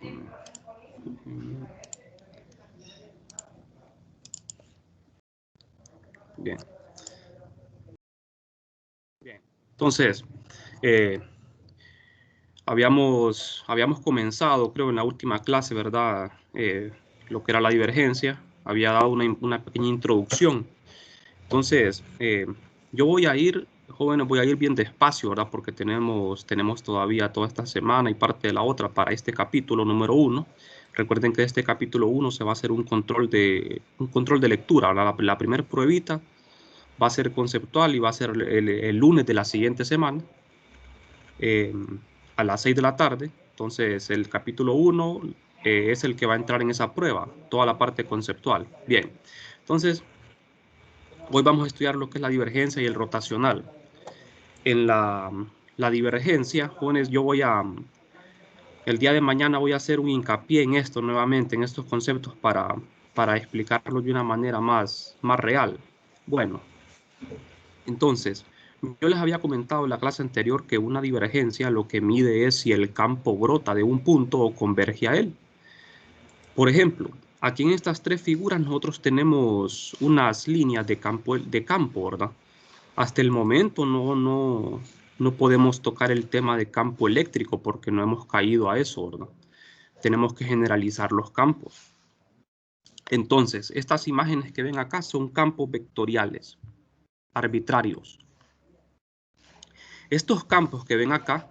Bien. Entonces, habíamos comenzado, creo, en la última clase, ¿verdad? Lo que era la divergencia. Había dado una pequeña introducción. Entonces, yo voy a ir, jóvenes, voy a ir bien despacio, ¿verdad? Porque tenemos todavía toda esta semana y parte de la otra para este capítulo número 1. Recuerden que este capítulo 1 se va a hacer un control de lectura, ¿verdad? La primera pruebita va a ser conceptual y va a ser el lunes de la siguiente semana a las 6 de la tarde. Entonces, el capítulo 1 es el que va a entrar en esa prueba, toda la parte conceptual. Bien, entonces, hoy vamos a estudiar lo que es la divergencia y el rotacional. En la divergencia, jóvenes, el día de mañana voy a hacer un hincapié en esto nuevamente, en estos conceptos para explicarlo de una manera más real. Bueno, entonces, yo les había comentado en la clase anterior que una divergencia lo que mide es si el campo brota de un punto o converge a él. Por ejemplo, aquí en estas tres figuras nosotros tenemos unas líneas de campo, ¿verdad? Hasta el momento no podemos tocar el tema de campo eléctrico porque no hemos caído a eso, ¿verdad? Tenemos que generalizar los campos. Entonces, estas imágenes que ven acá son campos vectoriales, arbitrarios. Estos campos que ven acá,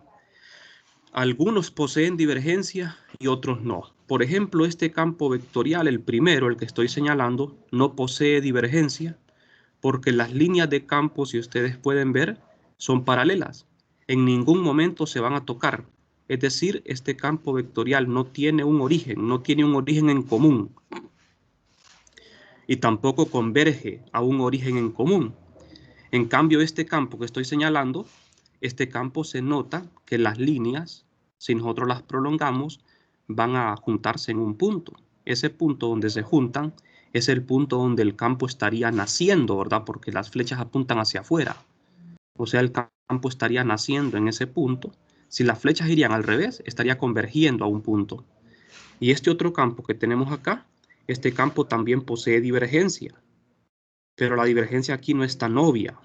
algunos poseen divergencia y otros no. Por ejemplo, este campo vectorial, el primero, el que estoy señalando, no posee divergencia porque las líneas de campo, si ustedes pueden ver, son paralelas. En ningún momento se van a tocar. Es decir, este campo vectorial no tiene un origen en común. Y tampoco converge a un origen en común. En cambio, este campo que estoy señalando, este campo se nota que las líneas, si nosotros las prolongamos, van a juntarse en un punto. Ese punto donde se juntan es el punto donde el campo estaría naciendo, ¿verdad? Porque las flechas apuntan hacia afuera. O sea, el campo estaría naciendo en ese punto. Si las flechas irían al revés, estaría convergiendo a un punto. Y este otro campo que tenemos acá, este campo también posee divergencia. Pero la divergencia aquí no es tan obvia.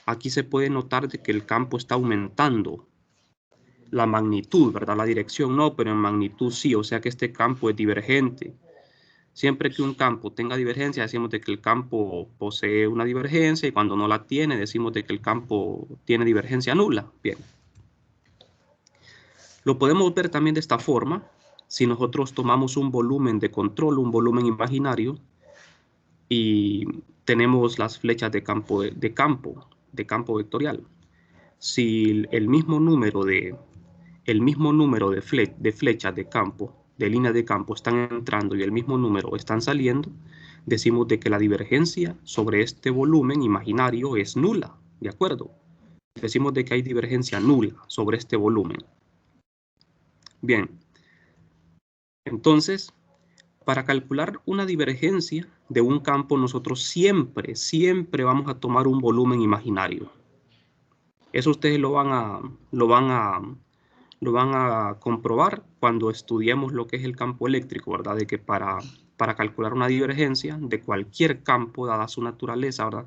Aquí se puede notar de que el campo está aumentando. La magnitud, ¿verdad? La dirección no, pero en magnitud sí. O sea que este campo es divergente. Siempre que un campo tenga divergencia, decimos de que el campo posee una divergencia y cuando no la tiene, decimos de que el campo tiene divergencia nula. Bien. Lo podemos ver también de esta forma. Si nosotros tomamos un volumen de control, un volumen imaginario, y tenemos las flechas de campo vectorial. Si el mismo número de flechas de campo, de líneas de campo están entrando y el mismo número están saliendo, decimos de que la divergencia sobre este volumen imaginario es nula, ¿de acuerdo? Decimos de que hay divergencia nula sobre este volumen. Bien, entonces, para calcular una divergencia de un campo, nosotros siempre vamos a tomar un volumen imaginario. Eso ustedes lo van a comprobar cuando estudiemos lo que es el campo eléctrico, ¿verdad? De que para calcular una divergencia de cualquier campo, dada su naturaleza, ¿verdad?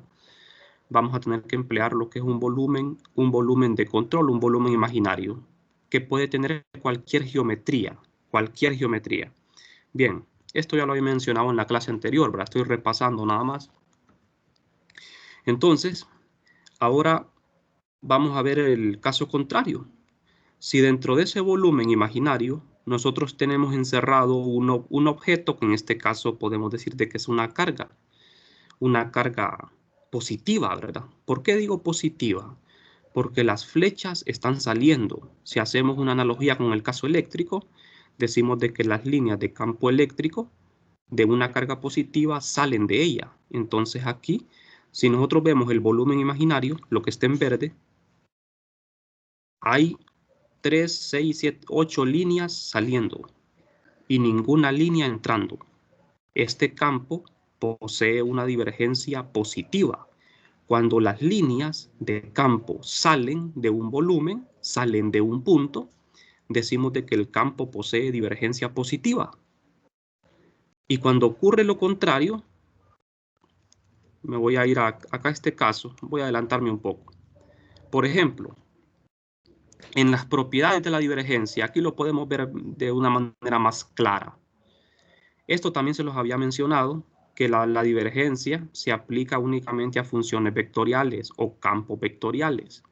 Vamos a tener que emplear lo que es un volumen de control, un volumen imaginario, que puede tener cualquier geometría. Bien, esto ya lo había mencionado en la clase anterior, ¿verdad? Estoy repasando nada más. Entonces, ahora vamos a ver el caso contrario. Si dentro de ese volumen imaginario nosotros tenemos encerrado un objeto, que en este caso podemos decir de que es una carga positiva, ¿verdad? ¿Por qué digo positiva? Porque las flechas están saliendo. Si hacemos una analogía con el caso eléctrico, decimos de que las líneas de campo eléctrico de una carga positiva salen de ella. Entonces aquí, si nosotros vemos el volumen imaginario, lo que está en verde, hay 3, 6, 7, 8 líneas saliendo y ninguna línea entrando. Este campo posee una divergencia positiva. Cuando las líneas de campo salen de un volumen, salen de un punto, decimos de que el campo posee divergencia positiva. Y cuando ocurre lo contrario, me voy a ir acá a este caso, voy a adelantarme un poco. Por ejemplo, en las propiedades de la divergencia, aquí lo podemos ver de una manera más clara. Esto también se los había mencionado, que la divergencia se aplica únicamente a funciones vectoriales o campos vectoriales.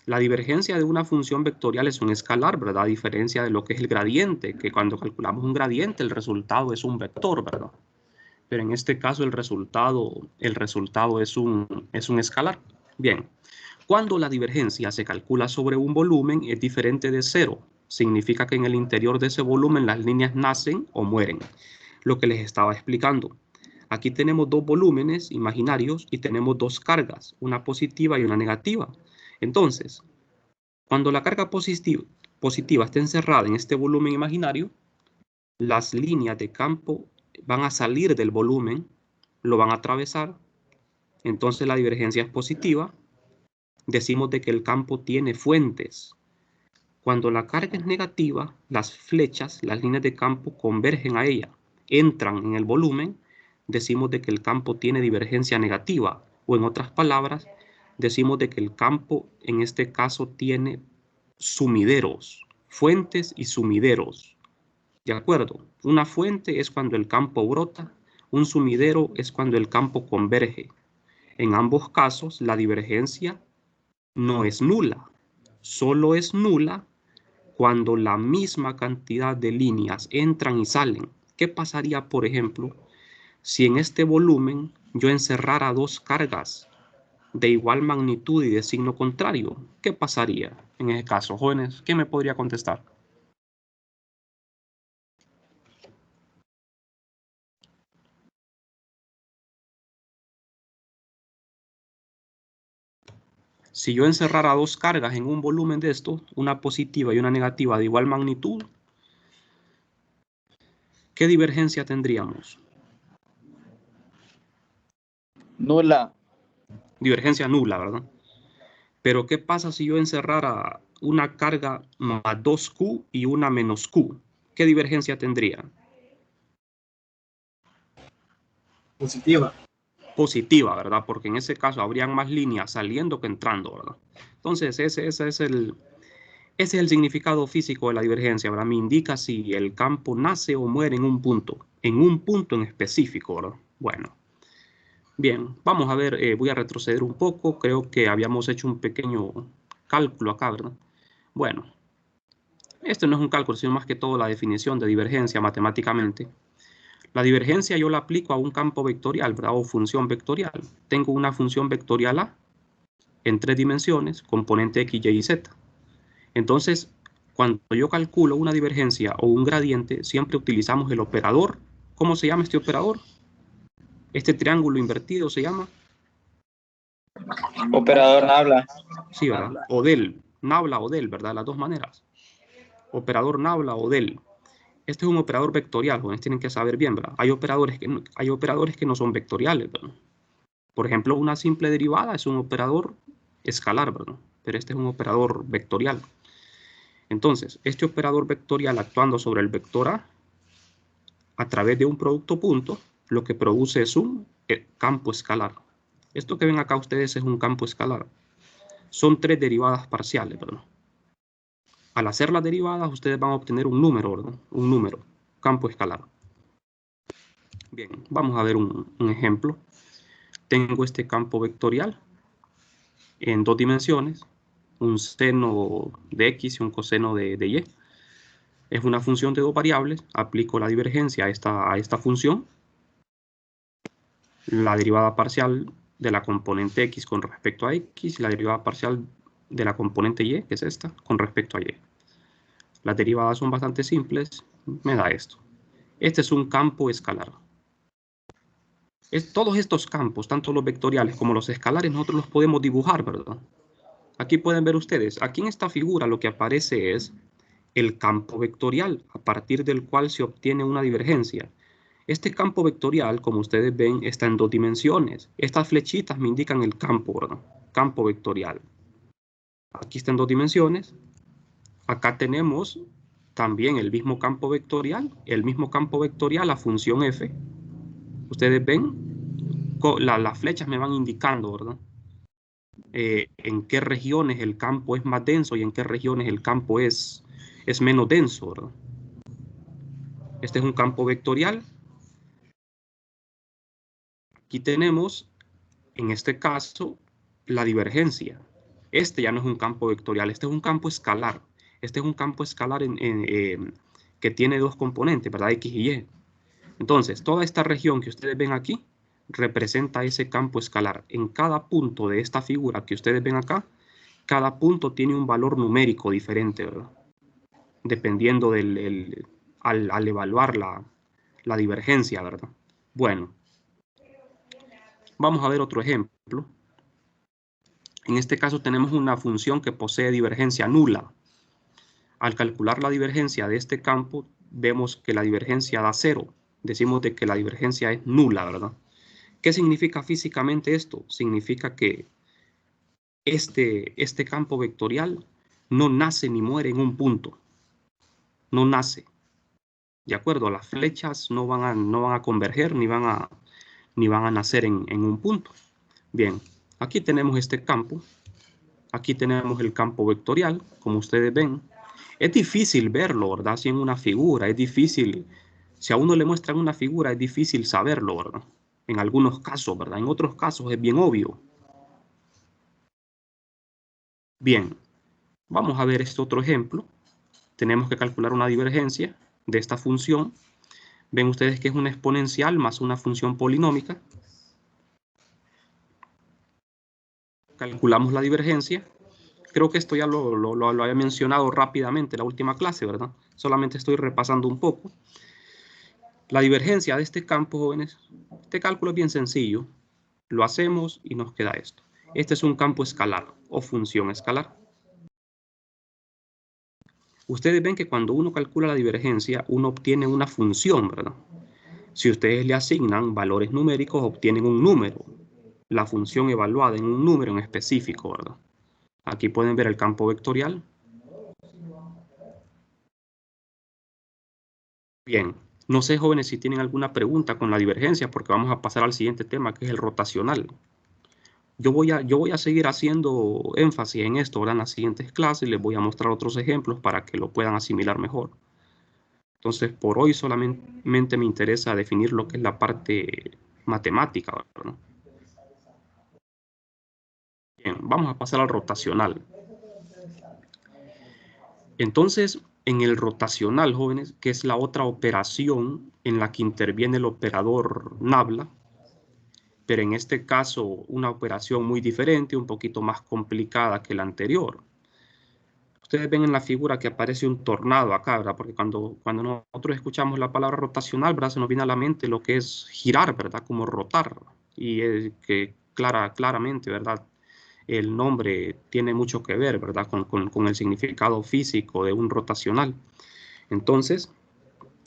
La divergencia de una función vectorial es un escalar, ¿verdad? A diferencia de lo que es el gradiente, que cuando calculamos un gradiente el resultado es un vector, ¿verdad? Pero en este caso el resultado es un escalar. Bien, cuando la divergencia se calcula sobre un volumen es diferente de cero. Significa que en el interior de ese volumen las líneas nacen o mueren. Lo que les estaba explicando. Aquí tenemos dos volúmenes imaginarios y tenemos dos cargas, una positiva y una negativa. Entonces, cuando la carga positiva está encerrada en este volumen imaginario, las líneas de campo van a salir del volumen, lo van a atravesar, entonces la divergencia es positiva. Decimos de que el campo tiene fuentes. Cuando la carga es negativa, las flechas, las líneas de campo convergen a ella, entran en el volumen, decimos de que el campo tiene divergencia negativa, o en otras palabras, decimos de que el campo en este caso tiene sumideros, fuentes y sumideros. ¿De acuerdo? Una fuente es cuando el campo brota, un sumidero es cuando el campo converge. En ambos casos, la divergencia no es nula, solo es nula cuando la misma cantidad de líneas entran y salen. ¿Qué pasaría, por ejemplo, si en este volumen yo encerrara dos cargas de igual magnitud y de signo contrario? ¿Qué pasaría en ese caso, jóvenes? ¿Quién me podría contestar? Si yo encerrara dos cargas en un volumen de estos, una positiva y una negativa de igual magnitud, ¿qué divergencia tendríamos? Nula. Divergencia nula, ¿verdad? Pero ¿qué pasa si yo encerrara una carga más 2Q y una menos Q? ¿Qué divergencia tendría? Positiva. Positiva, ¿verdad? Porque en ese caso habrían más líneas saliendo que entrando, ¿verdad? Entonces, ese es el significado físico de la divergencia, ¿verdad? Me indica si el campo nace o muere en un punto en específico, ¿verdad? Bueno, bien, vamos a ver, voy a retroceder un poco, creo que habíamos hecho un pequeño cálculo acá, ¿verdad? Bueno, esto no es un cálculo, sino más que todo la definición de divergencia matemáticamente. La divergencia yo la aplico a un campo vectorial, ¿verdad? O función vectorial. Tengo una función vectorial A en 3 dimensiones, componente X, Y y Z. Entonces, cuando yo calculo una divergencia o un gradiente, siempre utilizamos el operador. ¿Cómo se llama este operador? Este triángulo invertido se llama Operador Nabla. Sí, ¿verdad? O del, Nabla o del, ¿verdad? Las dos maneras. Operador Nabla o del. Este es un operador vectorial, jóvenes, tienen que saber bien, ¿verdad? Hay operadores que no son vectoriales, ¿verdad? Por ejemplo, una simple derivada es un operador escalar, ¿verdad? Pero este es un operador vectorial. Entonces, este operador vectorial actuando sobre el vector a través de un producto punto, lo que produce es un campo escalar. Esto que ven acá ustedes es un campo escalar. Son 3 derivadas parciales, ¿verdad? Al hacer las derivadas, ustedes van a obtener un número, ¿verdad? Un número, campo escalar. Bien, vamos a ver un ejemplo. Tengo este campo vectorial en 2 dimensiones, un seno de X y un coseno de Y. Es una función de 2 variables, aplico la divergencia a esta función, la derivada parcial de la componente X con respecto a X y la derivada parcial de la componente Y, que es esta, con respecto a Y. Las derivadas son bastante simples, me da esto. Este es un campo escalar. Todos estos campos, tanto los vectoriales como los escalares, nosotros los podemos dibujar, ¿verdad? Aquí pueden ver ustedes, aquí en esta figura lo que aparece es el campo vectorial, a partir del cual se obtiene una divergencia. Este campo vectorial, como ustedes ven, está en 2 dimensiones. Estas flechitas me indican el campo, ¿verdad? Campo vectorial. Aquí está en 2 dimensiones. Acá tenemos también el mismo campo vectorial, la función f. Ustedes ven, las flechas me van indicando, ¿verdad? En qué regiones el campo es más denso y en qué regiones el campo es menos denso, ¿verdad? Este es un campo vectorial. Aquí tenemos, en este caso, la divergencia. Este ya no es un campo vectorial, este es un campo escalar. Este es un campo escalar que tiene dos componentes, ¿verdad? X y Y. Entonces, toda esta región que ustedes ven aquí representa ese campo escalar. En cada punto de esta figura que ustedes ven acá, cada punto tiene un valor numérico diferente, ¿verdad? Dependiendo al evaluar la divergencia, ¿verdad? Bueno, vamos a ver otro ejemplo. En este caso tenemos una función que posee divergencia nula. Al calcular la divergencia de este campo, vemos que la divergencia da 0. Decimos de que la divergencia es nula, ¿verdad? ¿Qué significa físicamente esto? Significa que este campo vectorial no nace ni muere en un punto. No nace. ¿De acuerdo? Las flechas no van a converger ni van a nacer en un punto. Bien, aquí tenemos este campo. Aquí tenemos el campo vectorial, como ustedes ven. Es difícil verlo, ¿verdad? Así en una figura, es difícil. Si a uno le muestran una figura, es difícil saberlo, ¿verdad? En algunos casos, ¿verdad? En otros casos es bien obvio. Bien, vamos a ver este otro ejemplo. Tenemos que calcular una divergencia de esta función. Ven ustedes que es una exponencial más una función polinómica. Calculamos la divergencia. Creo que esto ya lo había mencionado rápidamente en la última clase, ¿verdad? Solamente estoy repasando un poco. La divergencia de este campo, jóvenes, este cálculo es bien sencillo. Lo hacemos y nos queda esto. Este es un campo escalar o función escalar. Ustedes ven que cuando uno calcula la divergencia, uno obtiene una función, ¿verdad? Si ustedes le asignan valores numéricos, obtienen un número. La función evaluada en un número en específico, ¿verdad? Aquí pueden ver el campo vectorial. Bien, no sé, jóvenes, si tienen alguna pregunta con la divergencia, porque vamos a pasar al siguiente tema, que es el rotacional. Yo voy a seguir haciendo énfasis en esto, ¿verdad? En las siguientes clases les voy a mostrar otros ejemplos para que lo puedan asimilar mejor. Entonces, por hoy solamente me interesa definir lo que es la parte matemática, ¿verdad? Bien, vamos a pasar al rotacional. Entonces, en el rotacional, jóvenes, que es la otra operación en la que interviene el operador nabla, pero en este caso una operación muy diferente, un poquito más complicada que la anterior. Ustedes ven en la figura que aparece un tornado acá, ¿verdad? Porque cuando nosotros escuchamos la palabra rotacional, ¿verdad? Se nos viene a la mente lo que es girar, ¿verdad? Como rotar. Y es que claramente, ¿verdad? El nombre tiene mucho que ver, ¿verdad? Con el significado físico de un rotacional. Entonces,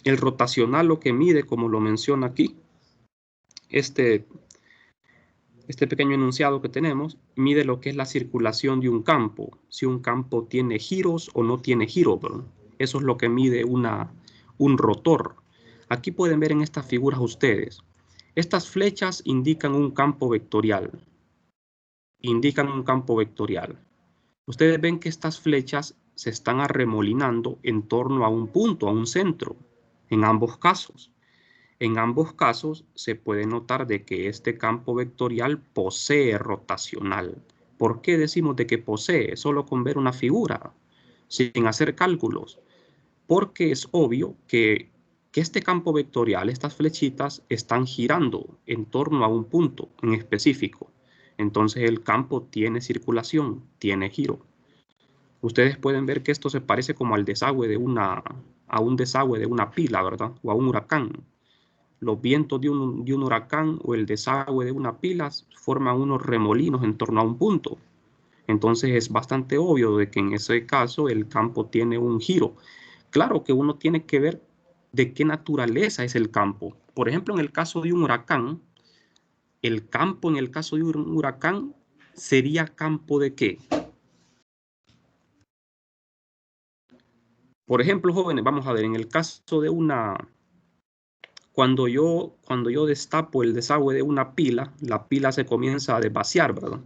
el rotacional lo que mide, como lo menciona aquí, este pequeño enunciado que tenemos, mide lo que es la circulación de un campo, si un campo tiene giros o no tiene giros, ¿verdad? Eso es lo que mide un rotor. Aquí pueden ver en estas figuras ustedes. Estas flechas indican un campo vectorial. Ustedes ven que estas flechas se están arremolinando en torno a un punto, a un centro, en ambos casos. En ambos casos se puede notar de que este campo vectorial posee rotacional. ¿Por qué decimos de que posee? Solo con ver una figura, sin hacer cálculos. Porque es obvio que este campo vectorial, estas flechitas, están girando en torno a un punto en específico. Entonces el campo tiene circulación, tiene giro. Ustedes pueden ver que esto se parece como al desagüe a un desagüe de una pila, ¿verdad? O a un huracán. Los vientos de un huracán o el desagüe de una pila forman unos remolinos en torno a un punto. Entonces es bastante obvio de que en ese caso el campo tiene un giro. Claro que uno tiene que ver de qué naturaleza es el campo. Por ejemplo, en el caso de un huracán, el campo en el caso de un huracán sería campo de qué? Por ejemplo, jóvenes, vamos a ver, en el caso de una... Cuando yo destapo el desagüe de una pila, la pila se comienza a desvaciar, ¿verdad?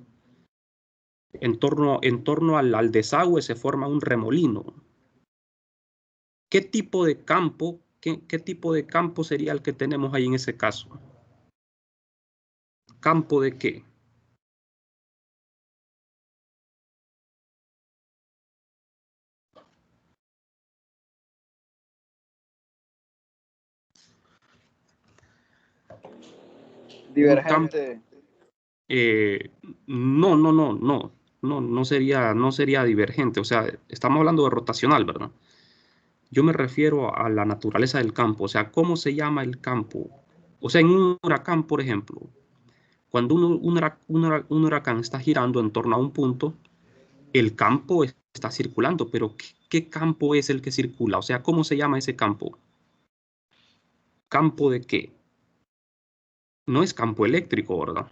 En torno al desagüe se forma un remolino. ¿Qué tipo de campo, qué tipo de campo sería el que tenemos ahí en ese caso? ¿Campo de qué? Un campo... Divergente. No sería divergente. O sea, estamos hablando de rotacional, ¿verdad? Yo me refiero a la naturaleza del campo, o sea, ¿cómo se llama el campo? O sea, en un huracán, por ejemplo, cuando un huracán está girando en torno a un punto, el campo está circulando, pero ¿qué campo es el que circula? O sea, ¿cómo se llama ese campo? ¿Campo de qué? No es campo eléctrico, ¿verdad?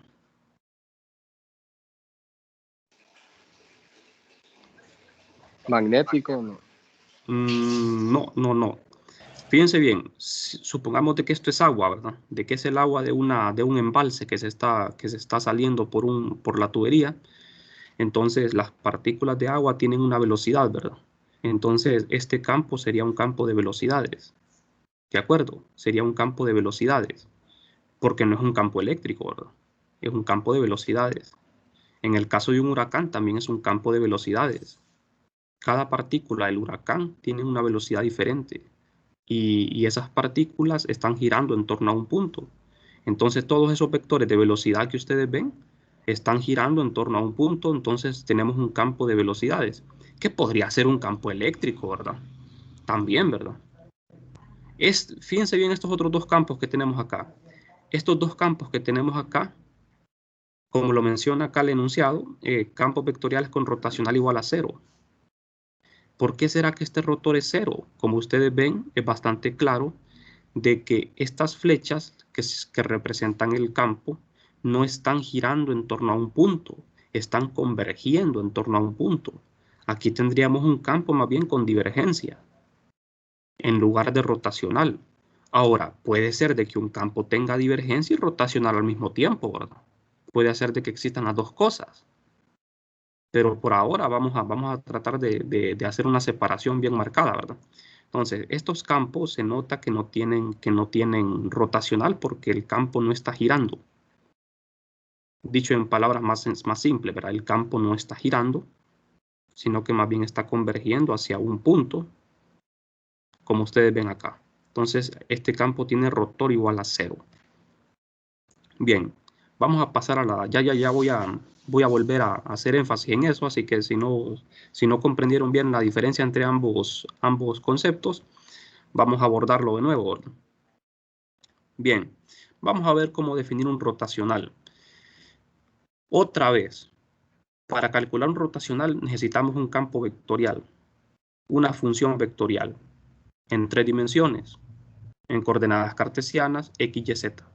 Magnético, no. No. Fíjense bien, supongamos de que esto es agua, ¿verdad? De que es el agua de un embalse que se está saliendo por la tubería. Entonces, las partículas de agua tienen una velocidad, ¿verdad? Entonces, este campo sería un campo de velocidades. ¿De acuerdo? Sería un campo de velocidades, porque no es un campo eléctrico, ¿verdad? Es un campo de velocidades. En el caso de un huracán también es un campo de velocidades. Cada partícula del huracán tiene una velocidad diferente y esas partículas están girando en torno a un punto. Entonces todos esos vectores de velocidad que ustedes ven están girando en torno a un punto, entonces tenemos un campo de velocidades, que podría ser un campo eléctrico, ¿verdad? También, ¿verdad? Fíjense bien estos otros dos campos que tenemos acá. Estos dos campos que tenemos acá, como lo menciona acá el enunciado, campos vectoriales con rotacional igual a 0. ¿Por qué será que este rotor es 0? Como ustedes ven, es bastante claro de que estas flechas que representan el campo no están girando en torno a un punto, están convergiendo en torno a un punto. Aquí tendríamos un campo más bien con divergencia, en lugar de rotacional. Ahora, puede ser de que un campo tenga divergencia y rotacional al mismo tiempo, ¿verdad? Puede ser de que existan las dos cosas. Pero por ahora vamos a tratar de hacer una separación bien marcada, ¿verdad? Entonces, estos campos se nota que no tienen rotacional porque el campo no está girando. Dicho en palabras más simples, ¿verdad? El campo no está girando, sino que más bien está convergiendo hacia un punto, como ustedes ven acá. Entonces, este campo tiene rotor igual a 0. Bien, vamos a pasar a la... Ya voy a volver a hacer énfasis en eso, así que si no comprendieron bien la diferencia entre ambos conceptos, vamos a abordarlo de nuevo. Bien, vamos a ver cómo definir un rotacional. Otra vez, para calcular un rotacional necesitamos un campo vectorial, una función vectorial, en 3 dimensiones, en coordenadas cartesianas, x, y, z.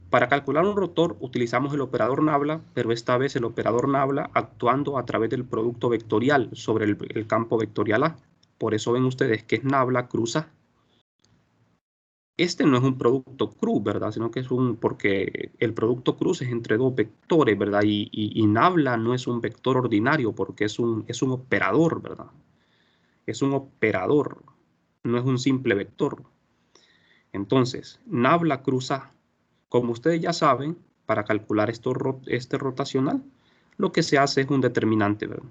Para calcular un rotor utilizamos el operador nabla, pero esta vez el operador nabla actuando a través del producto vectorial sobre el campo vectorial A. Por eso ven ustedes que es nabla cruz A. Este no es un producto cruz, ¿verdad? Sino que es porque el producto cruz es entre dos vectores, ¿verdad? Y nabla no es un vector ordinario porque es un operador, ¿verdad? Es un operador, no es un simple vector. Entonces, nabla cruz A. Como ustedes ya saben, para calcular este rotacional, lo que se hace es un determinante, ¿verdad?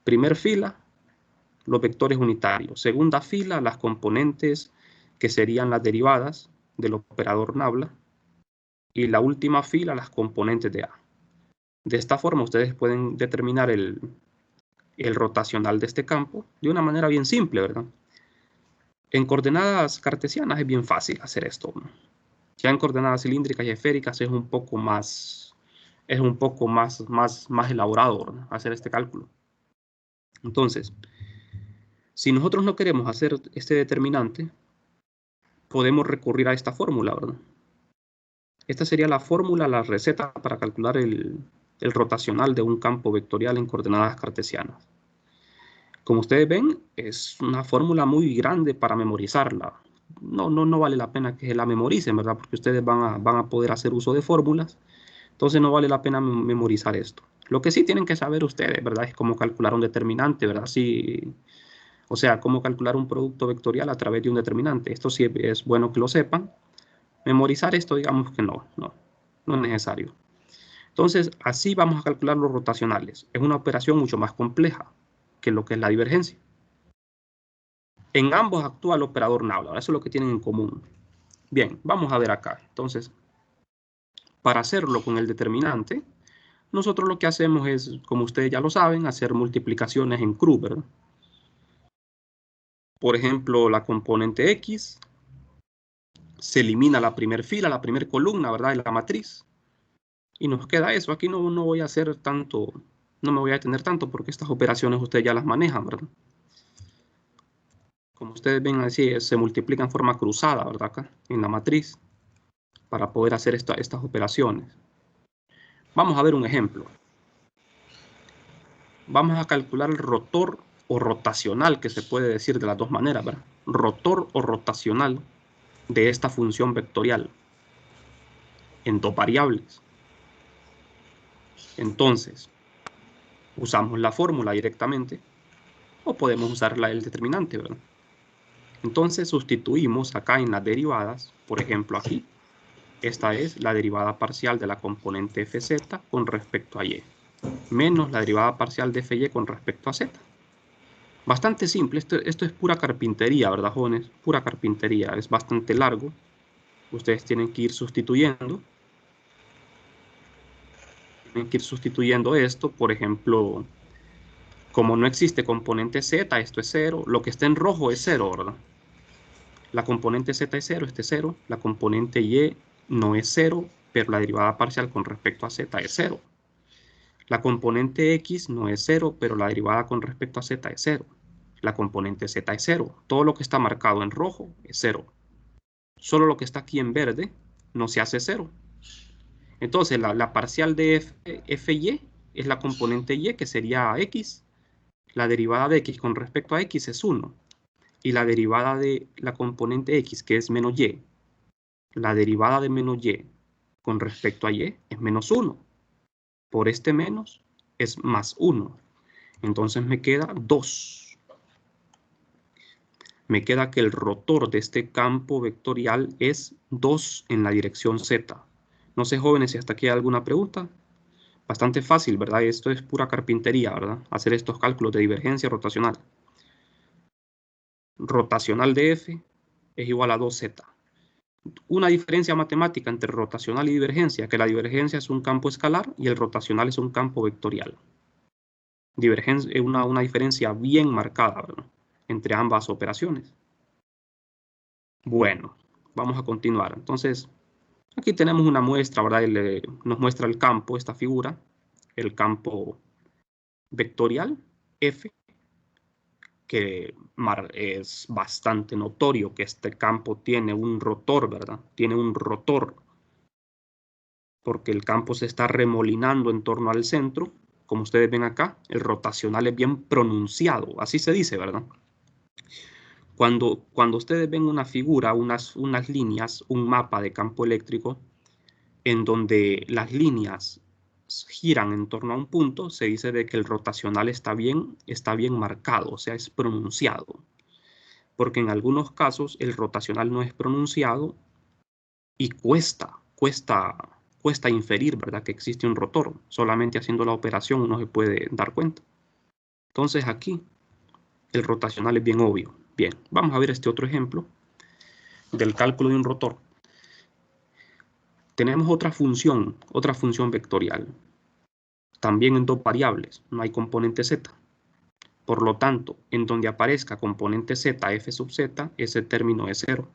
Primer fila, los vectores unitarios. Segunda fila, las componentes que serían las derivadas del operador nabla. Y la última fila, las componentes de A. De esta forma, ustedes pueden determinar el rotacional de este campo de una manera bien simple, ¿verdad? En coordenadas cartesianas es bien fácil hacer esto, ¿no? Ya en coordenadas cilíndricas y esféricas es un poco más elaborado, ¿verdad? Hacer este cálculo. Entonces, si nosotros no queremos hacer este determinante, podemos recurrir a esta fórmula, ¿verdad? Esta sería la fórmula, la receta para calcular el rotacional de un campo vectorial en coordenadas cartesianas. Como ustedes ven, es una fórmula muy grande para memorizarla. No vale la pena que la memoricen, ¿verdad? Porque ustedes van a poder hacer uso de fórmulas. Entonces no vale la pena memorizar esto. Lo que sí tienen que saber ustedes, ¿verdad? Es cómo calcular un determinante, ¿verdad? Sí, o sea, cómo calcular un producto vectorial a través de un determinante. Esto sí es bueno que lo sepan. Memorizar esto, digamos que no es necesario. Entonces, así vamos a calcular los rotacionales. Es una operación mucho más compleja que lo que es la divergencia. En ambos actúa el operador nabla. Eso es lo que tienen en común. Bien, vamos a ver acá. Entonces, para hacerlo con el determinante, nosotros lo que hacemos es, como ustedes ya lo saben, hacer multiplicaciones en cruz, ¿verdad? Por ejemplo, la componente X se elimina la primera fila, la primera columna, ¿verdad? De la matriz. Y nos queda eso. Aquí no voy a hacer tanto, no me voy a detener tanto porque estas operaciones ustedes ya las manejan, ¿verdad? Como ustedes ven así, se multiplica en forma cruzada, ¿verdad? Acá, en la matriz, para poder hacer estas operaciones. Vamos a ver un ejemplo. Vamos a calcular el rotor o rotacional, que se puede decir de las dos maneras, ¿verdad? Rotor o rotacional de esta función vectorial en dos variables. Entonces, usamos la fórmula directamente o podemos usar el determinante, ¿verdad? Entonces sustituimos acá en las derivadas, por ejemplo aquí, esta es la derivada parcial de la componente fz con respecto a y, menos la derivada parcial de fy con respecto a z. Bastante simple, esto es pura carpintería, ¿verdad, jóvenes? Pura carpintería, es bastante largo. Ustedes tienen que ir sustituyendo. Tienen que ir sustituyendo esto, por ejemplo, como no existe componente z, esto es 0, lo que está en rojo es 0, ¿verdad? La componente z es 0, este es 0, la componente y no es 0, pero la derivada parcial con respecto a z es 0. La componente x no es 0, pero la derivada con respecto a z es 0. La componente z es 0. Todo lo que está marcado en rojo es 0. Solo lo que está aquí en verde no se hace 0. Entonces la parcial de fy es la componente y, que sería x. La derivada de x con respecto a x es 1. Y la derivada de la componente x, que es menos y, la derivada de menos y con respecto a y es menos 1. Por este menos es más 1. Entonces me queda 2. Me queda que el rotor de este campo vectorial es 2 en la dirección z. No sé, jóvenes, si hasta aquí hay alguna pregunta. Bastante fácil, ¿verdad? Esto es pura carpintería, ¿verdad? Hacer estos cálculos de divergencia rotacional. Rotacional de f es igual a 2z. Una diferencia matemática entre rotacional y divergencia, que la divergencia es un campo escalar y el rotacional es un campo vectorial. Divergencia es una diferencia bien marcada, ¿verdad?, entre ambas operaciones. Bueno, vamos a continuar. Entonces, aquí tenemos una muestra, ¿verdad? Nos muestra el campo, esta figura, el campo vectorial F, que es bastante notorio que este campo tiene un rotor, ¿verdad? Tiene un rotor, porque el campo se está remolinando en torno al centro. Como ustedes ven acá, el rotacional es bien pronunciado, así se dice, ¿verdad? Cuando ustedes ven una figura, unas líneas, un mapa de campo eléctrico, en donde las líneas giran en torno a un punto, se dice de que el rotacional está bien marcado, o sea, es pronunciado. Porque en algunos casos el rotacional no es pronunciado y cuesta inferir, ¿verdad?, que existe un rotor. Solamente haciendo la operación uno se puede dar cuenta. Entonces aquí el rotacional es bien obvio. Bien, vamos a ver este otro ejemplo del cálculo de un rotor. Tenemos otra función vectorial, también en dos variables, no hay componente z. Por lo tanto, en donde aparezca componente z, f sub z, ese término es 0.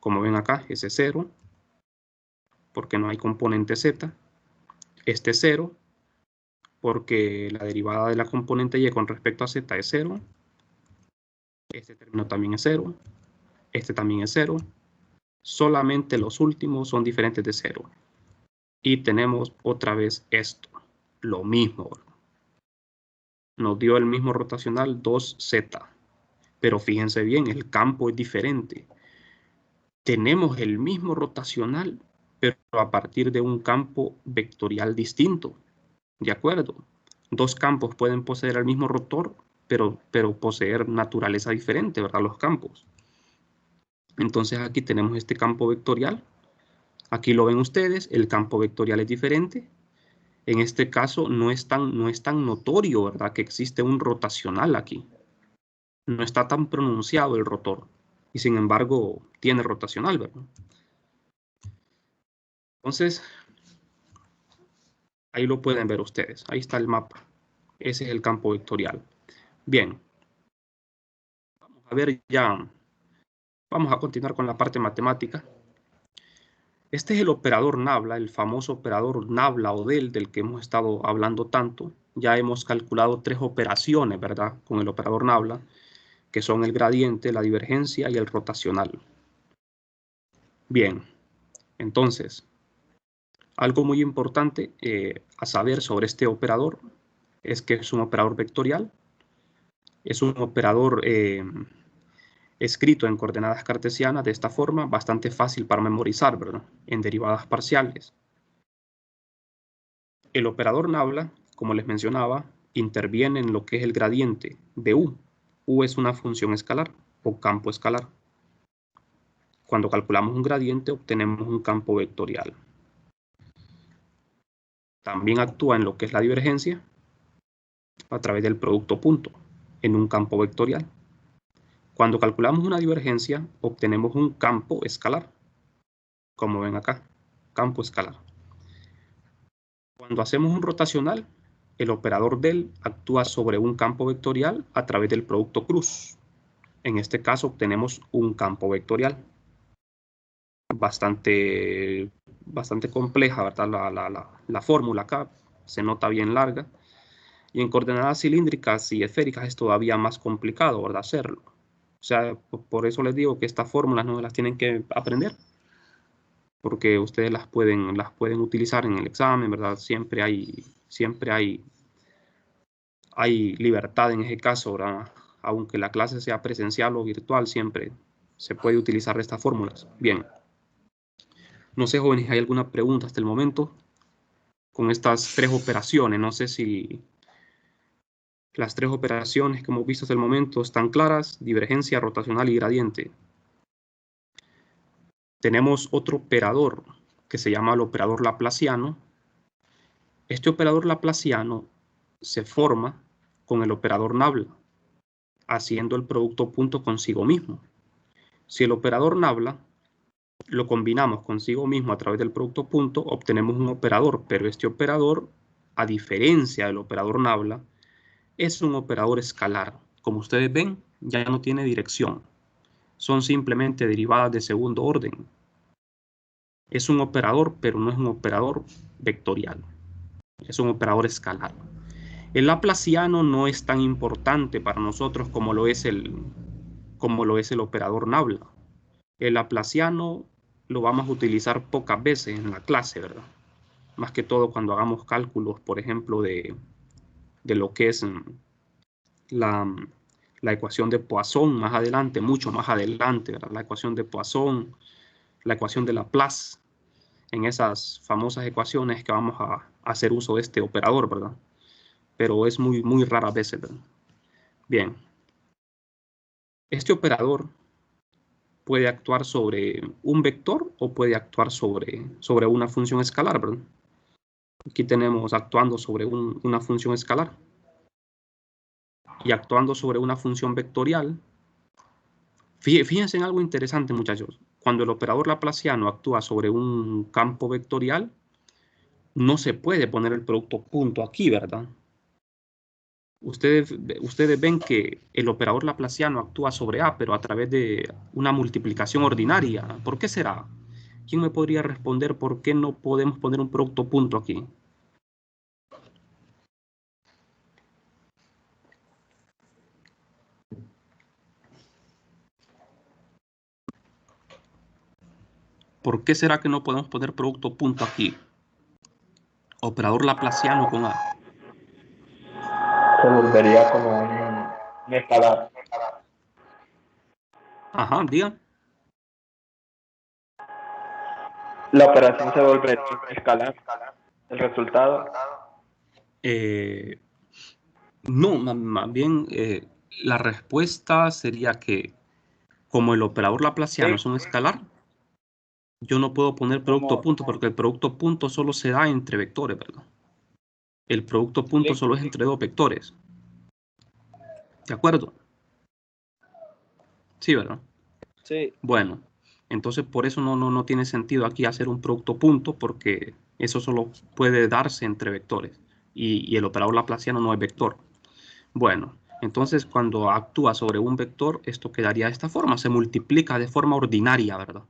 Como ven acá, ese es 0, porque no hay componente z. Este es 0, porque la derivada de la componente y con respecto a z es 0. Este término también es 0. Este también es 0. Solamente los últimos son diferentes de 0. Y tenemos otra vez esto, lo mismo. nos dio el mismo rotacional 2z. Pero fíjense bien, el campo es diferente. Tenemos el mismo rotacional, pero a partir de un campo vectorial distinto. ¿De acuerdo? Dos campos pueden poseer el mismo rotor, pero poseer naturaleza diferente, ¿verdad? Los campos. Entonces aquí tenemos este campo vectorial. Aquí lo ven ustedes, el campo vectorial es diferente. En este caso no es tan notorio, ¿verdad? Que existe un rotacional aquí. No está tan pronunciado el rotor. Y sin embargo, tiene rotacional, ¿verdad? Entonces, ahí lo pueden ver ustedes. Ahí está el mapa. Ese es el campo vectorial. Bien. Vamos a ver ya. Vamos a continuar con la parte matemática. Este es el operador Nabla, el famoso operador Nabla o del que hemos estado hablando tanto. Ya hemos calculado 3 operaciones, ¿verdad? Con el operador Nabla, que son el gradiente, la divergencia y el rotacional. Bien, entonces, algo muy importante a saber sobre este operador es que es un operador vectorial, es un operador escrito en coordenadas cartesianas de esta forma, bastante fácil para memorizar, ¿verdad? En derivadas parciales. El operador Nabla, como les mencionaba, interviene en lo que es el gradiente de U. U es una función escalar o campo escalar. Cuando calculamos un gradiente obtenemos un campo vectorial. También actúa en lo que es la divergencia a través del producto punto en un campo vectorial. Cuando calculamos una divergencia obtenemos un campo escalar, como ven acá, campo escalar. Cuando hacemos un rotacional, el operador del actúa sobre un campo vectorial a través del producto cruz. En este caso obtenemos un campo vectorial. Bastante compleja, ¿verdad? La fórmula acá se nota bien larga. Y en coordenadas cilíndricas y esféricas es todavía más complicado, ¿verdad? Hacerlo. O sea, por eso les digo que estas fórmulas no las tienen que aprender, porque ustedes las pueden utilizar en el examen, ¿verdad? Siempre hay libertad en ese caso, ¿verdad? Aunque la clase sea presencial o virtual, siempre se puede utilizar estas fórmulas. Bien. No sé, jóvenes, ¿hay alguna pregunta hasta el momento con estas 3 operaciones? No sé si las 3 operaciones que hemos visto hasta el momento están claras: divergencia, rotacional y gradiente. Tenemos otro operador que se llama el operador laplaciano. Este operador laplaciano se forma con el operador Nabla, haciendo el producto punto consigo mismo. Si el operador Nabla lo combinamos consigo mismo a través del producto punto, obtenemos un operador, pero este operador, a diferencia del operador Nabla, es un operador escalar. Como ustedes ven, ya no tiene dirección. Son simplemente derivadas de segundo orden. Es un operador, pero no es un operador vectorial. Es un operador escalar. El laplaciano no es tan importante para nosotros como lo es el operador Nabla. El laplaciano lo vamos a utilizar pocas veces en la clase, ¿verdad? Más que todo cuando hagamos cálculos, por ejemplo, de lo que es la ecuación de Poisson más adelante, mucho más adelante, ¿verdad? La ecuación de Poisson, la ecuación de Laplace, en esas famosas ecuaciones que vamos a hacer uso de este operador, ¿verdad? Pero es muy rara vez, ¿verdad? Bien. Este operador puede actuar sobre un vector o puede actuar sobre una función escalar, ¿verdad? Aquí tenemos actuando sobre una función escalar. Y actuando sobre una función vectorial. Fíjense en algo interesante, muchachos. Cuando el operador laplaciano actúa sobre un campo vectorial, no se puede poner el producto punto aquí, ¿verdad? Ustedes ven que el operador laplaciano actúa sobre A, pero a través de una multiplicación ordinaria. ¿Por qué será? ¿Quién me podría responder por qué no podemos poner un producto punto aquí? ¿Por qué será que no podemos poner producto punto aquí? Operador laplaciano con A. se volvería como un escalar. Ajá, diga. La operación se volvería un escalar. El resultado. No, más bien la respuesta sería que como el operador laplaciano es un escalar, yo no puedo poner producto punto porque el producto punto solo se da entre vectores, ¿verdad? El producto punto solo es entre dos vectores. ¿De acuerdo? Sí, ¿verdad? Sí. Bueno, entonces por eso no tiene sentido aquí hacer un producto punto porque eso solo puede darse entre vectores y el operador laplaciano no es vector. Bueno, entonces cuando actúa sobre un vector, esto quedaría de esta forma, se multiplica de forma ordinaria, ¿verdad?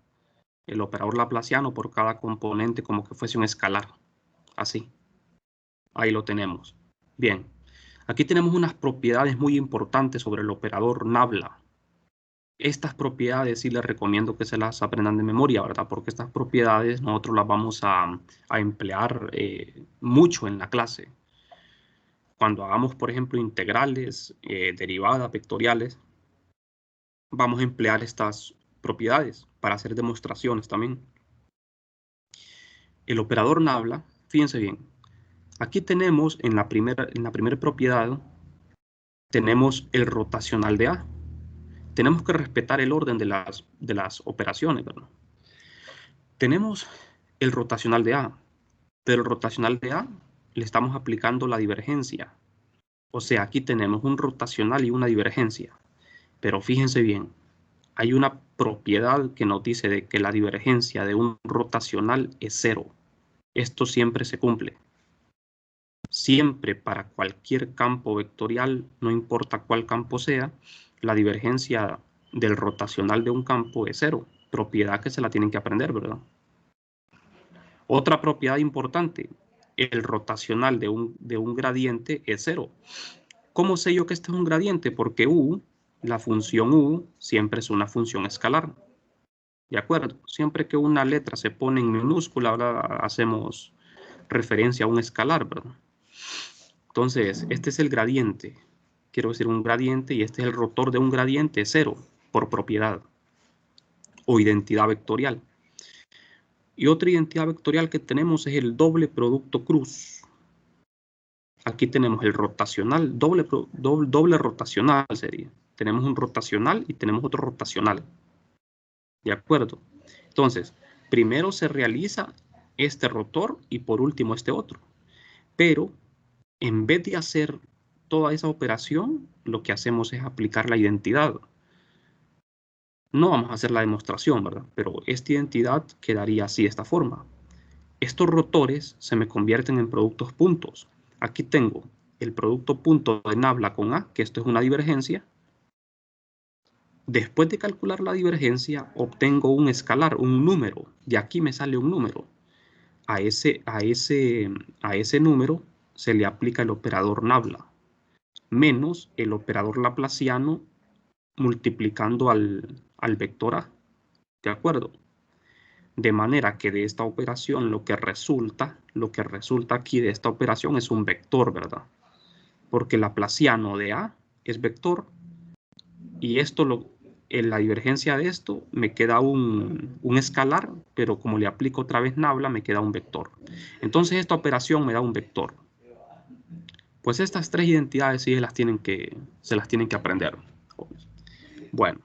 El operador laplaciano por cada componente como que fuese un escalar, así. Ahí lo tenemos. Bien, aquí tenemos unas propiedades muy importantes sobre el operador nabla. Estas propiedades sí les recomiendo que se las aprendan de memoria, ¿verdad? Porque estas propiedades nosotros las vamos a emplear mucho en la clase. Cuando hagamos, por ejemplo, integrales, derivadas, vectoriales, vamos a emplear estas propiedades para hacer demostraciones también. El operador nabla, fíjense bien, aquí tenemos en la primera propiedad, tenemos el rotacional de A. Tenemos que respetar el orden de las operaciones, ¿verdad? Tenemos el rotacional de A, pero el rotacional de A le estamos aplicando la divergencia. O sea, aquí tenemos un rotacional y una divergencia. Pero fíjense bien, hay una propiedad que nos dice de que la divergencia de un rotacional es cero. Esto siempre se cumple. Siempre para cualquier campo vectorial, no importa cuál campo sea, la divergencia del rotacional de un campo es cero. Propiedad que se la tienen que aprender, ¿verdad? Otra propiedad importante, el rotacional de un gradiente es cero. ¿Cómo sé yo que este es un gradiente? Porque U, la función U, siempre es una función escalar. ¿De acuerdo? Siempre que una letra se pone en minúscula, ahora hacemos referencia a un escalar, ¿verdad? Entonces, este es el gradiente. Quiero decir un gradiente y este es el rotor de un gradiente, cero, por propiedad o identidad vectorial. Y otra identidad vectorial que tenemos es el doble producto cruz. Aquí tenemos el rotacional, doble rotacional sería. Tenemos un rotacional y tenemos otro rotacional. ¿De acuerdo? Entonces, primero se realiza este rotor y por último este otro. Pero en vez de hacer toda esa operación, lo que hacemos es aplicar la identidad. No vamos a hacer la demostración, ¿verdad? Pero esta identidad quedaría así, de esta forma. Estos rotores se me convierten en productos puntos. Aquí tengo el producto punto de nabla con A, que esto es una divergencia. Después de calcular la divergencia, obtengo un escalar, un número. De aquí me sale un número. A ese número se le aplica el operador nabla, menos el operador laplaciano multiplicando al vector A. ¿De acuerdo? De manera que de esta operación lo que resulta aquí de esta operación es un vector, ¿verdad? Porque el laplaciano de A es vector y esto en la divergencia de esto me queda un escalar, pero como le aplico otra vez nabla me queda un vector. Entonces esta operación me da un vector. Pues estas tres identidades sí se las tienen que aprender. Bueno,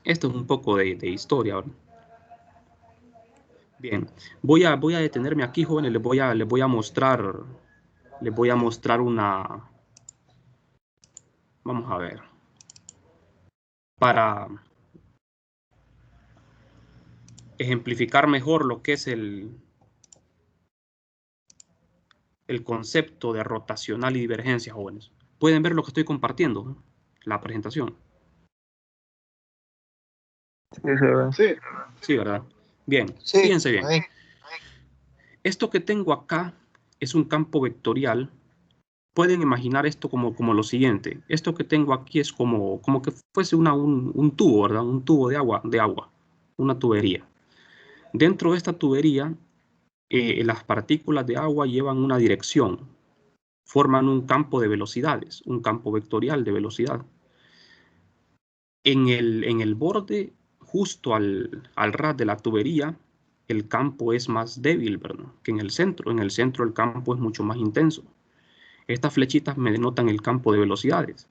esto es un poco de historia ahora. Bien, voy a detenerme aquí, jóvenes, les voy a mostrar una, vamos a ver, para ejemplificar mejor lo que es el concepto de rotacional y divergencia, jóvenes. ¿Pueden ver lo que estoy compartiendo? La presentación. Sí. Sí, ¿verdad? Bien, Sí. fíjense bien. Esto que tengo acá es un campo vectorial. Pueden imaginar esto como lo siguiente. Esto que tengo aquí es como que fuese un tubo, ¿verdad? Un tubo de agua, una tubería. Dentro de esta tubería, las partículas de agua llevan una dirección. forman un campo de velocidades, un campo vectorial de velocidad. En el borde, justo al ras de la tubería, el campo es más débil, ¿verdad?, que en el centro. En el centro el campo es mucho más intenso. Estas flechitas me denotan el campo de velocidades.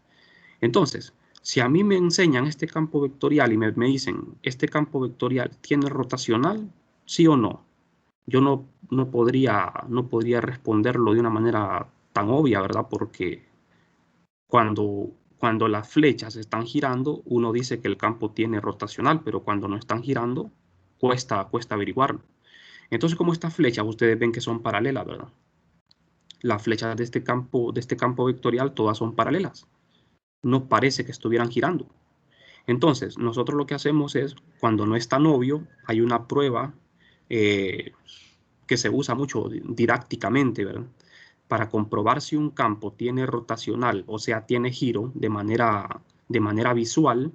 Entonces, si a mí me enseñan este campo vectorial y me dicen, ¿este campo vectorial tiene rotacional? ¿Sí o no? Yo no podría responderlo de una manera tan obvia, ¿verdad? Porque cuando las flechas están girando, uno dice que el campo tiene rotacional, pero cuando no están girando, cuesta averiguarlo. Entonces, como estas flechas, ustedes ven que son paralelas, ¿verdad? Las flechas de este campo vectorial, todas son paralelas. No parece que estuvieran girando. Entonces, nosotros lo que hacemos es, cuando no es tan obvio, hay una prueba que se usa mucho didácticamente, ¿verdad?, para comprobar si un campo tiene rotacional, o sea, tiene giro de manera visual,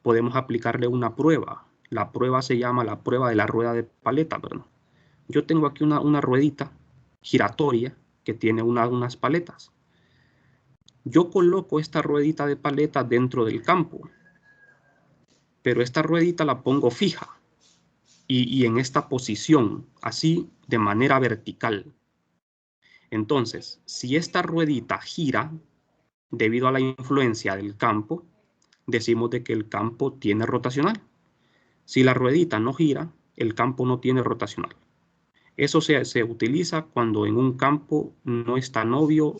podemos aplicarle una prueba. La prueba se llama la prueba de la rueda de paleta, ¿verdad? Yo tengo aquí una ruedita giratoria que tiene unas paletas. Yo coloco esta ruedita de paleta dentro del campo, pero esta ruedita la pongo fija y en esta posición, así de manera vertical. Entonces, si esta ruedita gira debido a la influencia del campo, decimos de que el campo tiene rotacional. Si la ruedita no gira, el campo no tiene rotacional. Eso se utiliza cuando en un campo no es tan obvio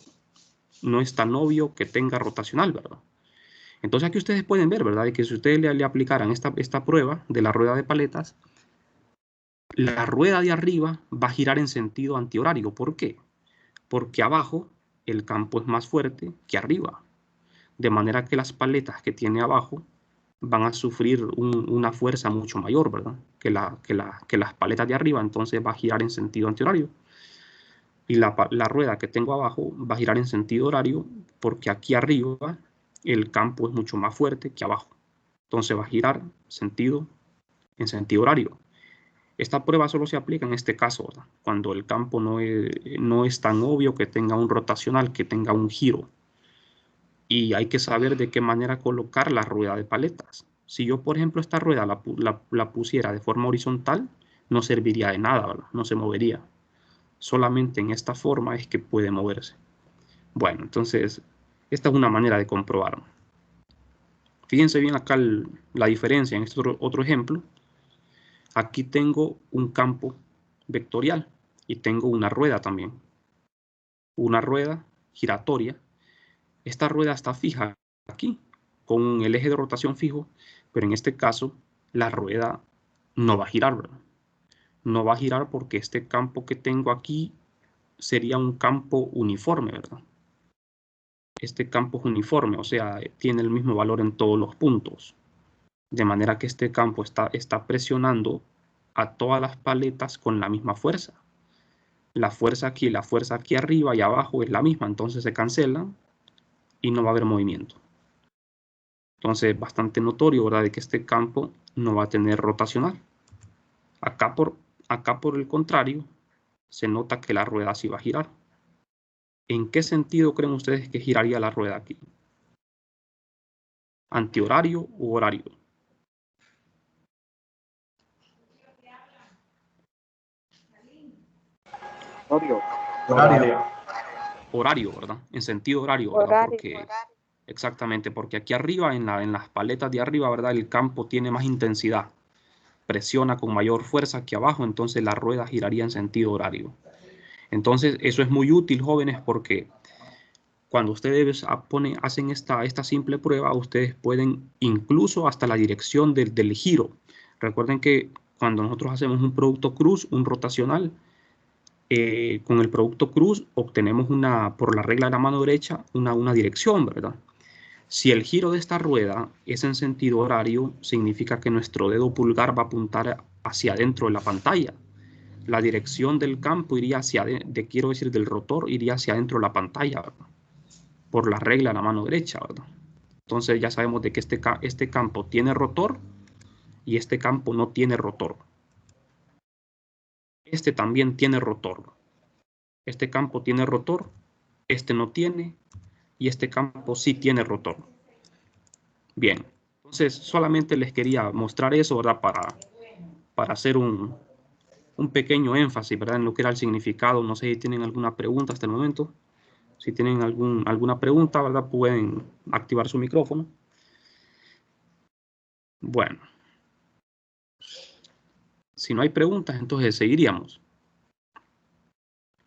que tenga rotacional, ¿verdad? Entonces aquí ustedes pueden ver, ¿verdad?, de que si ustedes le aplicaran esta prueba de la rueda de paletas, la rueda de arriba va a girar en sentido antihorario. ¿Por qué? Porque abajo el campo es más fuerte que arriba. De manera que las paletas que tiene abajo van a sufrir una fuerza mucho mayor, ¿verdad?, que las paletas de arriba. Entonces va a girar en sentido antihorario. Y la rueda que tengo abajo va a girar en sentido horario porque aquí arriba el campo es mucho más fuerte que abajo. Entonces va a girar en sentido horario. Esta prueba solo se aplica en este caso, ¿verdad?, cuando el campo no es tan obvio que tenga un rotacional, que tenga un giro. Y hay que saber de qué manera colocar la rueda de paletas. Si yo, por ejemplo, esta rueda la pusiera de forma horizontal, no serviría de nada, ¿verdad?, no se movería. Solamente en esta forma es que puede moverse. Bueno, entonces, esta es una manera de comprobarlo. Fíjense bien acá la diferencia en este otro ejemplo. Aquí tengo un campo vectorial y tengo una rueda también. Una rueda giratoria. Esta rueda está fija aquí, con el eje de rotación fijo, pero en este caso la rueda no va a girar, ¿verdad? No va a girar porque este campo que tengo aquí sería un campo uniforme, ¿verdad? Este campo es uniforme, o sea, tiene el mismo valor en todos los puntos. De manera que este campo está presionando a todas las paletas con la misma fuerza. La fuerza aquí arriba y abajo es la misma, entonces se cancelan y no va a haber movimiento. Entonces, bastante notorio, ¿verdad?, de que este campo no va a tener rotacional. Acá por el contrario, se nota que la rueda sí va a girar. ¿En qué sentido creen ustedes que giraría la rueda aquí? ¿Antihorario u horario? Horario. Horario, ¿verdad? En sentido horario, ¿verdad? Exactamente, porque aquí arriba, en las paletas de arriba, ¿verdad?, el campo tiene más intensidad. Presiona con mayor fuerza que abajo, entonces la rueda giraría en sentido horario. Entonces, eso es muy útil, jóvenes, porque cuando ustedes hacen esta simple prueba, ustedes pueden incluso hasta la dirección del giro. Recuerden que cuando nosotros hacemos un producto cruz, un rotacional, con el producto cruz obtenemos por la regla de la mano derecha, una dirección, ¿verdad? Si el giro de esta rueda es en sentido horario, significa que nuestro dedo pulgar va a apuntar hacia adentro de la pantalla. La dirección del campo iría del rotor, iría hacia adentro de la pantalla, ¿verdad?, por la regla de la mano derecha, ¿verdad? Entonces ya sabemos de que este campo tiene rotor y este campo no tiene rotor. Este también tiene rotor. Este campo tiene rotor, este no tiene, y este campo sí tiene rotor. Bien, entonces solamente les quería mostrar eso, ¿verdad? Para hacer un pequeño énfasis, ¿verdad? En lo que era el significado. No sé si tienen alguna pregunta hasta el momento. Si tienen alguna pregunta, ¿verdad? Pueden activar su micrófono. Bueno. Si no hay preguntas, entonces seguiríamos.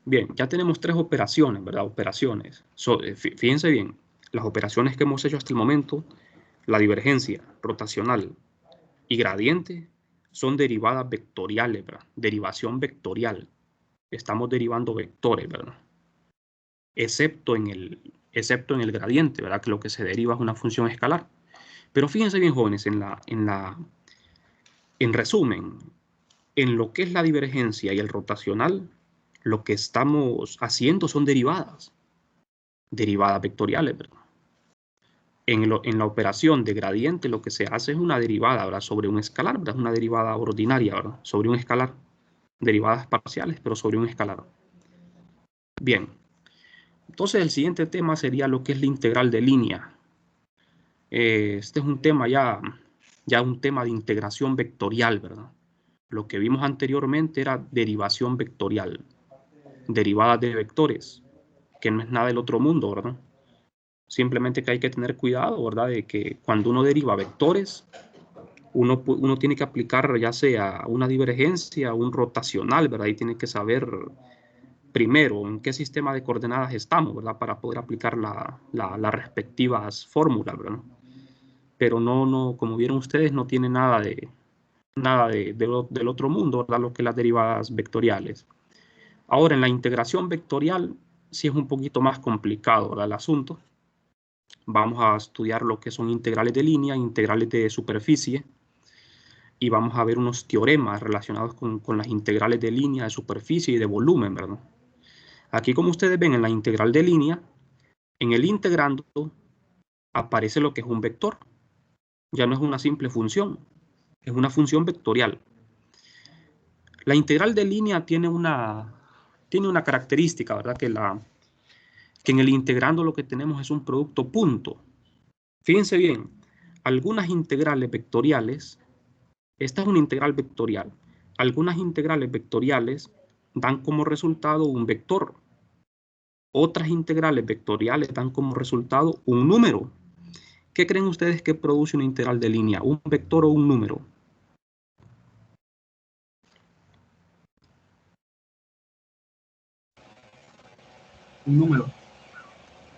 Bien, ya tenemos 3 operaciones, ¿verdad? Operaciones. Fíjense bien, las operaciones que hemos hecho hasta el momento, la divergencia, rotacional y gradiente, son derivadas vectoriales, ¿verdad? Derivación vectorial. Estamos derivando vectores, ¿verdad? Excepto en el gradiente, ¿verdad? Que lo que se deriva es una función escalar. Pero fíjense bien, jóvenes, en resumen, en lo que es la divergencia y el rotacional, lo que estamos haciendo son derivadas vectoriales, ¿verdad? En la operación de gradiente lo que se hace es una derivada, ¿verdad? Sobre un escalar, ¿verdad? Una derivada ordinaria, ¿verdad? Sobre un escalar. Derivadas parciales, pero sobre un escalar. Bien. Entonces el siguiente tema sería lo que es la integral de línea. Este es un tema ya un tema de integración vectorial, ¿verdad? Lo que vimos anteriormente era derivación vectorial. Derivadas de vectores, que no es nada del otro mundo, ¿verdad? Simplemente que hay que tener cuidado, ¿verdad? De que cuando uno deriva vectores, uno tiene que aplicar ya sea una divergencia o un rotacional, ¿verdad? Y tiene que saber primero en qué sistema de coordenadas estamos, ¿verdad? Para poder aplicar las respectivas fórmulas, ¿verdad? Pero no, como vieron ustedes, no tiene nada del otro mundo, ¿verdad? Lo que las derivadas vectoriales. Ahora, en la integración vectorial, sí es un poquito más complicado, ¿verdad? El asunto. Vamos a estudiar lo que son integrales de línea, integrales de superficie, y vamos a ver unos teoremas relacionados con las integrales de línea, de superficie y de volumen, ¿verdad? Aquí, como ustedes ven, en la integral de línea, en el integrando aparece lo que es un vector. Ya no es una simple función, es una función vectorial. La integral de línea tiene una característica, ¿verdad? Que en el integrando lo que tenemos es un producto punto. Fíjense bien, algunas integrales vectoriales, esta es una integral vectorial, algunas integrales vectoriales dan como resultado un vector. Otras integrales vectoriales dan como resultado un número. ¿Qué creen ustedes que produce una integral de línea? ¿Un vector o un número? Un número.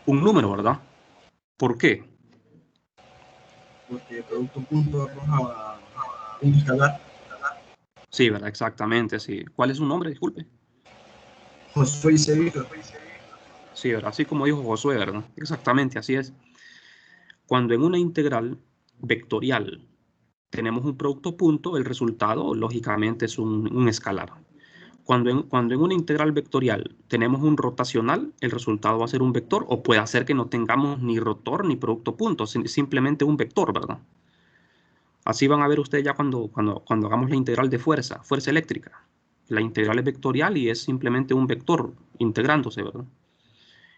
Un número, ¿verdad? ¿Por qué? Porque el producto punto arroja un escalar. Sí, ¿verdad? Exactamente, sí. ¿Cuál es su nombre? Disculpe. Josué Sevilla. Sí, ¿verdad? Así como dijo Josué, ¿verdad? Exactamente, así es. Cuando en una integral vectorial tenemos un producto punto, el resultado, lógicamente, es un escalar. Cuando en una integral vectorial tenemos un rotacional, el resultado va a ser un vector, o puede ser que no tengamos ni rotor ni producto punto, simplemente un vector, ¿verdad? Así van a ver ustedes ya cuando hagamos la integral de fuerza eléctrica. La integral es vectorial y es simplemente un vector integrándose, ¿verdad?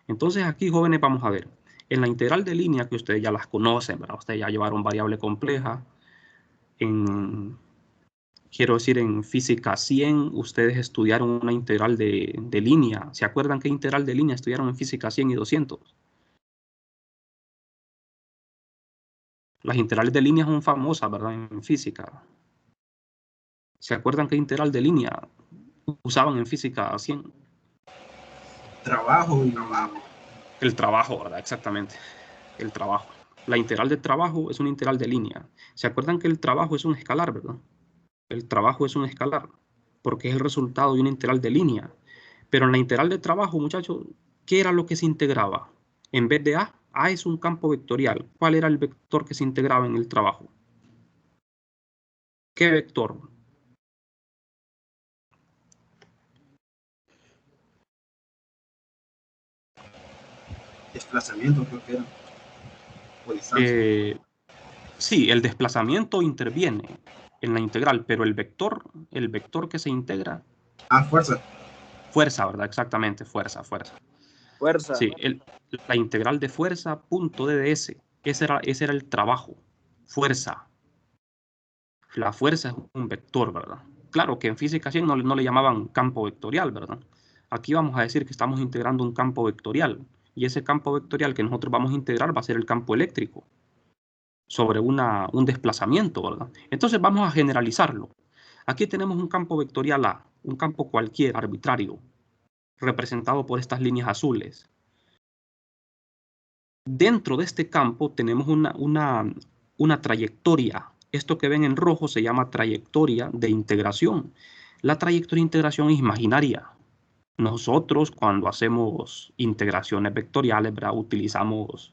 Entonces aquí, jóvenes, vamos a ver. En la integral de línea, que ustedes ya las conocen, ¿verdad? Ustedes ya llevaron variable compleja. Quiero decir, en física 100, ustedes estudiaron una integral de línea. ¿Se acuerdan qué integral de línea estudiaron en física 100 y 200? Las integrales de línea son famosas, ¿verdad? En física. ¿Se acuerdan qué integral de línea usaban en física 100? Trabajo y El trabajo, ¿verdad? Exactamente. El trabajo. La integral de trabajo es una integral de línea. ¿Se acuerdan que el trabajo es un escalar, verdad? El trabajo es un escalar, porque es el resultado de una integral de línea. Pero en la integral de trabajo, muchachos, ¿qué era lo que se integraba? En vez de A es un campo vectorial. ¿Cuál era el vector que se integraba en el trabajo? ¿Qué vector? desplazamiento, creo que era. O distancia. Sí, el desplazamiento interviene en la integral, pero el vector que se integra, Fuerza. fuerza, ¿verdad? Exactamente, fuerza. Fuerza. Sí, la integral de fuerza punto DDS. Ese era el trabajo. Fuerza. La fuerza es un vector, ¿verdad? Claro que en física 100 no le llamaban campo vectorial, ¿verdad? Aquí vamos a decir que estamos integrando un campo vectorial. Y ese campo vectorial que nosotros vamos a integrar va a ser el campo eléctrico sobre un desplazamiento, ¿verdad? Entonces vamos a generalizarlo. Aquí tenemos un campo vectorial A, un campo cualquier, arbitrario, representado por estas líneas azules. Dentro de este campo tenemos una trayectoria. Esto que ven en rojo se llama trayectoria de integración. La trayectoria de integración es imaginaria. Nosotros cuando hacemos integraciones vectoriales, ¿verdad? Utilizamos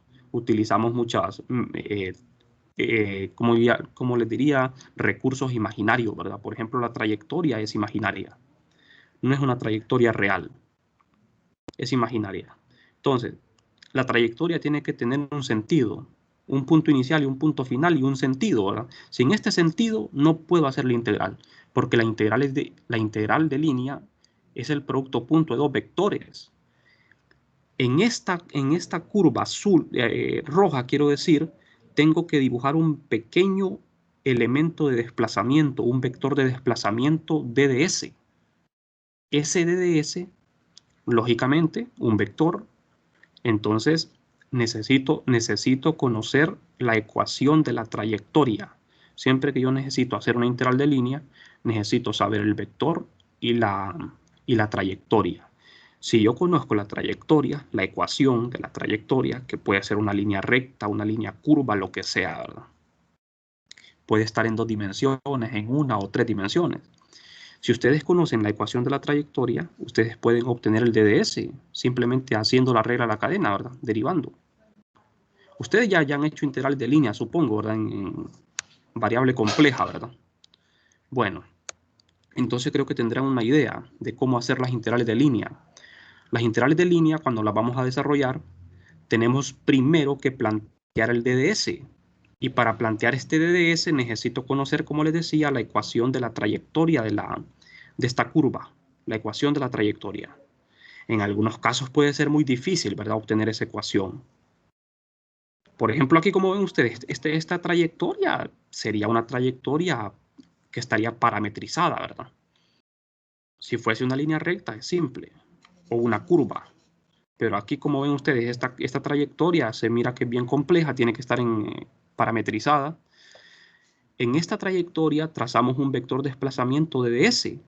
muchas, como les diría, recursos imaginarios, ¿verdad? Por ejemplo, la trayectoria es imaginaria. No es una trayectoria real, es imaginaria. Entonces, la trayectoria tiene que tener un sentido, un punto inicial y un punto final y un sentido, ¿verdad? Sin este sentido no puedo hacer la integral, porque la integral de línea es el producto punto de dos vectores. En esta curva azul, roja, quiero decir, tengo que dibujar un pequeño elemento de desplazamiento, un vector de desplazamiento DDS. Ese DDS, lógicamente, un vector. Entonces, necesito conocer la ecuación de la trayectoria. Siempre que yo necesito hacer una integral de línea, necesito saber el vector y la trayectoria. Si yo conozco la trayectoria, la ecuación de la trayectoria, que puede ser una línea recta, una línea curva, lo que sea, ¿verdad? Puede estar en 2 dimensiones, en 1 o 3 dimensiones. Si ustedes conocen la ecuación de la trayectoria, ustedes pueden obtener el DDS simplemente haciendo la regla de la cadena, ¿verdad? Derivando. Ustedes ya han hecho integrales de línea, supongo, ¿verdad? En variable compleja, ¿verdad? Bueno, entonces creo que tendrán una idea de cómo hacer las integrales de línea. Las integrales de línea, cuando las vamos a desarrollar, tenemos primero que plantear el DDS. Y para plantear este DDS necesito conocer, como les decía, la ecuación de la trayectoria de esta curva, la ecuación de la trayectoria. En algunos casos puede ser muy difícil, ¿verdad?, obtener esa ecuación. Por ejemplo, aquí como ven ustedes, esta trayectoria sería una trayectoria que estaría parametrizada, ¿verdad? Si fuese una línea recta es simple, o una curva. Pero aquí, como ven ustedes, esta trayectoria se mira que es bien compleja, tiene que estar parametrizada. En esta trayectoria trazamos un vector de desplazamiento de ds.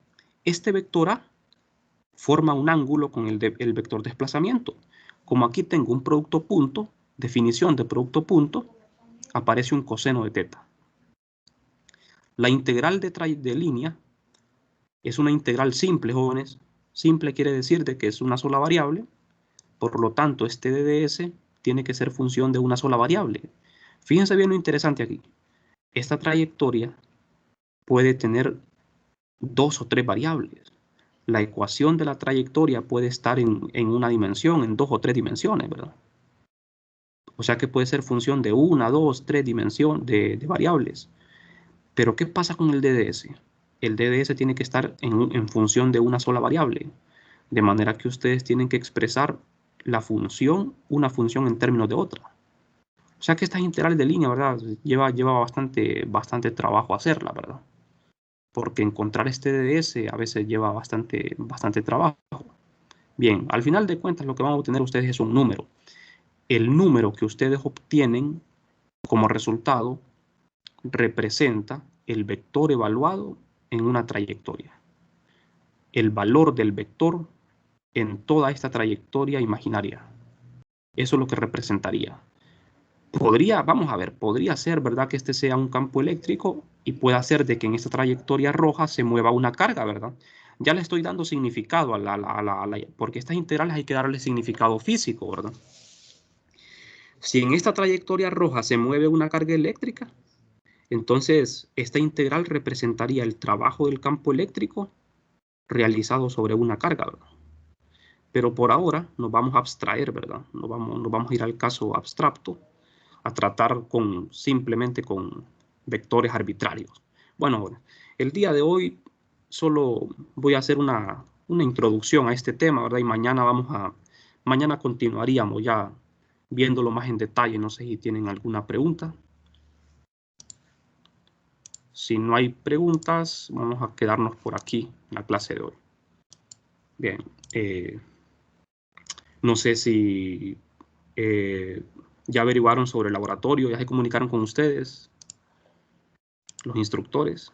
Este vector A forma un ángulo con el vector de desplazamiento. Como aquí tengo un producto punto, definición de producto punto, aparece un coseno de teta. La integral de línea es una integral simple, jóvenes. Simple quiere decir de que es una sola variable. Por lo tanto, este DDS tiene que ser función de una sola variable. Fíjense bien lo interesante aquí. Esta trayectoria puede tener 2 o 3 variables. La ecuación de la trayectoria puede estar en una dimensión, en 2 o 3 dimensiones, ¿verdad? O sea que puede ser función de 1, 2, 3 dimensiones de variables. Pero ¿qué pasa con el DDS? El DDS tiene que estar en función de una sola variable. De manera que ustedes tienen que expresar una función en términos de otra. O sea que estas integrales de línea, ¿verdad? Lleva bastante trabajo hacerla, ¿verdad? Porque encontrar este DDS a veces lleva bastante trabajo. Bien, al final de cuentas lo que van a obtener ustedes es un número. El número que ustedes obtienen como resultado representa el vector evaluado en una trayectoria. El valor del vector en toda esta trayectoria imaginaria. Eso es lo que representaría. Vamos a ver, podría ser, ¿verdad?, que este sea un campo eléctrico y pueda ser de que en esta trayectoria roja se mueva una carga, ¿verdad? Ya le estoy dando significado porque estas integrales hay que darle significado físico, ¿verdad? Si en esta trayectoria roja se mueve una carga eléctrica, entonces esta integral representaría el trabajo del campo eléctrico realizado sobre una carga, ¿verdad? Pero por ahora nos vamos a abstraer, ¿verdad? Nos vamos a ir al caso abstracto, a tratar simplemente con vectores arbitrarios. Bueno, el día de hoy solo voy a hacer una introducción a este tema, ¿verdad? Y mañana vamos Mañana continuaríamos ya viéndolo más en detalle. No sé si tienen alguna pregunta. Si no hay preguntas, vamos a quedarnos por aquí en la clase de hoy. Bien. No sé si ya averiguaron sobre el laboratorio, ya se comunicaron con ustedes, los instructores.